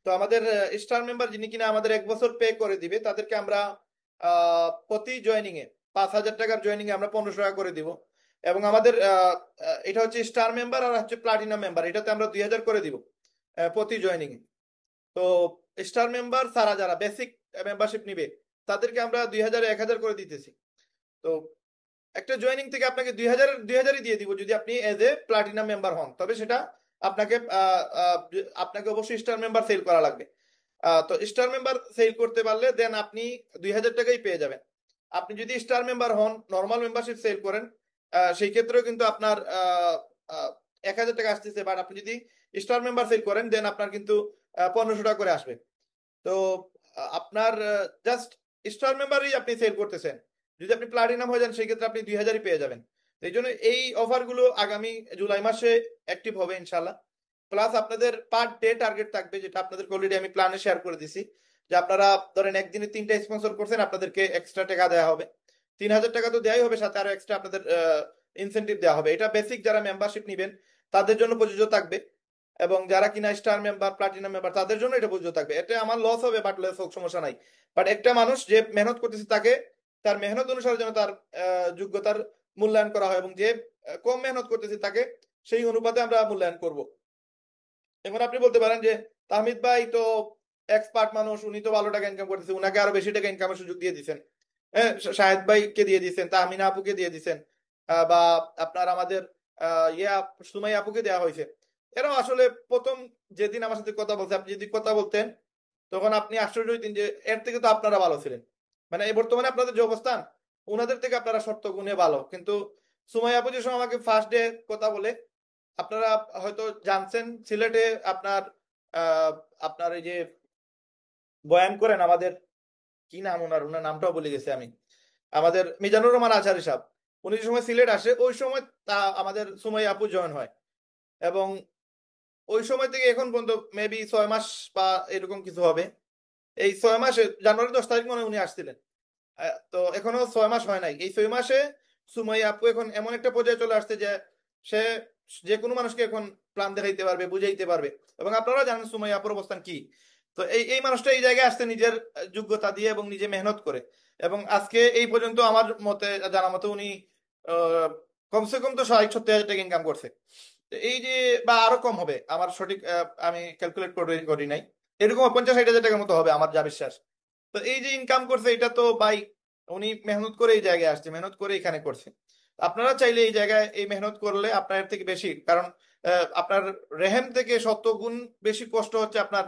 তো আমাদের star member যিনি কিনা আমাদের 1 বছর পে করে দিবে তাদেরকে আমরা প্রতি জয়েনিং এ 5,000 টাকার জয়েনিং এ আমরা 1500 টাকা করে দিব। এবং আমাদের এটা হচ্ছে স্টার মেম্বার আর হচ্ছে প্লাটিনাম মেম্বার, এটাতে আমরা 2,000 করে দিব প্রতি জয়েনিং এ। তো স্টার মেম্বার সারা যারা বেসিক মেম্বারশিপ নিবে তাদেরকে আমরা 2,000 1,000 করে দিতেছি। তো একটা জয়েনিং থেকে আপনাকে 2,000 দিয়ে দিব যদি আপনি এজ এ প্লাটিনাম মেম্বার হন, তবে সেটা আপনাকে আপনাকে অবশ্যই স্টার মেম্বার সেল করা লাগবে। তো স্টার মেম্বার সেল করতে পারলে দেন আপনি 2,000 টাকাই পেয়ে যাবেন। আপনি যদি স্টার মেম্বার হন, নর্মাল মেম্বারশিপ সেল করেন, সেই ক্ষেত্রেও কিন্তু আপনার 1,000 টাকা আসতেছে, বাট আপনি যদি স্টার মেম্বার সেল করেন দেন আপনার কিন্তু 1,500 টাকা করে আসবে। তো আপনার জাস্ট স্টার মেম্বারই আপনি সেল করতেছেন। যদি আপনি প্লাটিনাম হয়ে যান সেই ক্ষেত্রে আপনি 2,000-ই পেয়ে যাবেন। তো এই জন্য এই অফারগুলো আগামী জুলাই মাসে অ্যাক্টিভ হবে ইনশাল্লাহ। প্লাস আপনাদের পার ডে টার্গেট থাকবে, যেটা আপনাদের অলরেডি আমি প্ল্যানে শেয়ার করে দিছি, যে আপনারা ধরেন একদিনে 3টা স্পন্সর করছেন, আপনাদেরকে এক্সট্রা টাকা দেওয়া হবে। 3,000 টাকা তো দেওয়াই হবে, সাথে আরো এক্সট্রা আপনাদের ইনসেনটিভ দেওয়া হবে। এটা বেসিক যারা মেম্বারশিপ নিবেন তাদের জন্য প্রযোজ্য থাকবে, এবং যারা কিনা স্টার মেম্বার প্লাটিনাম মেম্বার তাদের জন্য এটা প্রযোজ্য থাকবে। এটা আমার লস হবে, বাট লস হোক, সমস্যা নাই। বাট একটা মানুষ যে মেহনত করতেছে তাকে তার মেহনত অনুসারে যেন তার যোগ্যতার মূল্যায়ন করা হয়, এবং যে কম মেহনত করতেছে তাকে সেই অনুপাতে আমরা মূল্যায়ন করব। এখন আপনি বলতে পারেন যে তাহমিদ ভাই তো এক্সপার্ট মানুষ, উনি তো ভালো টাকা ইনকাম করতেছে, উনাকে আরো বেশি টাকা ইনকামের সুযোগ দিয়ে দিচ্ছেন। হ্যাঁ, শাহেদ ভাইকে দিয়ে দিচ্ছেন, তাহমিনা আপুকে দিয়ে দিচ্ছেন, বা আপনার আমাদের সুমাই আপুকে দেওয়া হয়েছে। এরাও আসলে প্রথম যেদিন আমার সাথে কথা বলছে, আপনি যদি কথা বলতেন তখন আপনি আশ্চর্য হইতেন যে এর থেকে তো আপনারা ভালো ছিলেন। মানে এই বর্তমানে আপনাদের যে অবস্থান, ওনাদের থেকে আপনারা শর্ত গুণে ভালো। কিন্তু সুমাই আপু যে সময় আমাকে ফার্স্ট ডে কথা বলে, আপনারা হয়তো জানছেন সিলেটে আপনার আহ, আপনার এই যে বয়ান করেন আমাদের, কি নাম ওনার, ওনার নামটাও বলে গেছে আমি, আমাদের মিজানুর রহমান আজহারি সাহেব, উনি যে সময় সিলেট আসে ওই সময় তা আমাদের সুমাই আপু জয়েন হয়। এবং ওই সময় থেকে এখন পর্যন্ত মেবি 6 মাস বা এরকম কিছু হবে। এই 6 মাসে জানুয়ারি 10 তারিখ মনে হয় উনি আসছিলেন। তো এখনো 6 মাস হয় নাই। এই 6 মাসে সুমাই আপু এখন এমন একটা পর্যায়ে চলে আসছে যে সে যে কোনো মানুষকে এখন প্ল্যান দেখাইতে পারবে, বুঝাইতে পারবে। এবং আপনারা জানেন সুমাই আপুর অবস্থান কি। তো এই এই মানুষটা এই জায়গায় আসছে নিজের যোগ্যতা দিয়ে এবং নিজে মেহনত করে। এবং আজকে এই পর্যন্ত আমার মতে, জানা মতে উনি আহ, কমসে কম তো 60-70 হাজার টাকা ইনকাম করছে। তো এই যে, বা আরো কম হবে, আমার সঠিক আমি ক্যালকুলেট করি নাই, এরকম 50-60 হাজার টাকার মতো হবে আমার যা বিশ্বাস। তো এই যে ইনকাম করছে এটা তো ভাই উনি মেহনত করে এই জায়গায় আসছে, মেহনত করে এখানে করছে। আপনারা চাইলে এই জায়গায় এই মেহনত করলে আপনার এর থেকে বেশি, কারণ আপনার রেহেম থেকে 100 গুণ বেশি কষ্ট হচ্ছে আপনার